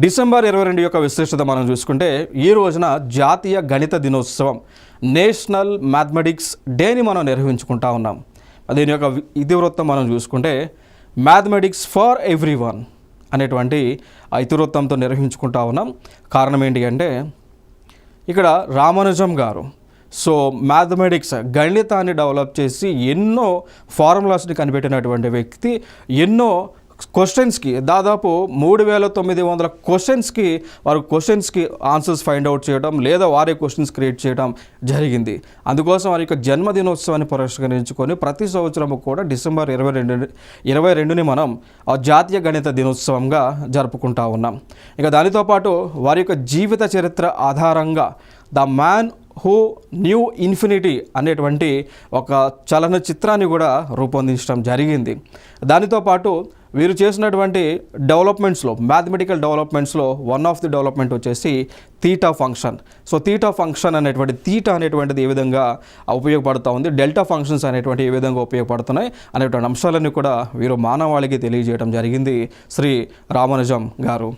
December 22 యొక్క విశిష్టత మనం చూసుకుంటే ఈ రోజున జాతీయ గణిత దినోత్సవం నేషనల్ మ్యాథమెటిక్స్ డేని మనం నిర్వహించుకుంటా ఉన్నాం. దీని యొక్క ఇతివృత్తం మనం చూసుకుంటే మ్యాథమెటిక్స్ ఫర్ ఎవ్రీవన్ అనేటువంటి ఇతివృత్తంతో నిర్వహించుకుంటా ఉన్నాం. కారణం ఏంటి అంటే ఇక్కడ రామానుజం గారు మ్యాథమెటిక్స్ గణితాన్ని డెవలప్ చేసి ఎన్నో ఫార్ములాస్ని కనిపెట్టినటువంటి వ్యక్తి. ఎన్నో క్వశ్చన్స్కి దాదాపు 3900 క్వశ్చన్స్కి క్వశ్చన్స్కి ఆన్సర్స్ ఫైండ్ అవుట్ చేయడం లేదా వారే క్వశ్చన్స్ క్రియేట్ చేయడం జరిగింది. అందుకోసం వారి యొక్క జన్మదినోత్సవాన్ని పురస్కరించుకొని ప్రతి సంవత్సరము కూడా డిసెంబర్ 22ని మనం జాతీయ గణిత దినోత్సవంగా జరుపుకుంటా ఉన్నాం. ఇక దానితో పాటు వారి యొక్క జీవిత చరిత్ర ఆధారంగా the man who knew infinity అనేటువంటి ఒక చలనచిత్రాన్ని కూడా రూపొందించడం జరిగింది. దానితో పాటు వీరు చేసినటువంటి డెవలప్మెంట్స్లో మ్యాథమెటికల్ డెవలప్మెంట్స్లో వన్ ఆఫ్ ది డెవలప్మెంట్ వచ్చేసి తీటా ఫంక్షన్. తీటా ఫంక్షన్ అనేటువంటి తీటా అనేటువంటిది ఏ విధంగా ఉపయోగపడుతూ ఉంది, డెల్టా ఫంక్షన్స్ అనేటువంటి ఏ విధంగా ఉపయోగపడుతున్నాయి అనేటువంటి అంశాలన్నీ కూడా వీరు మానవాళికి తెలియజేయడం జరిగింది శ్రీ రామానుజం గారు.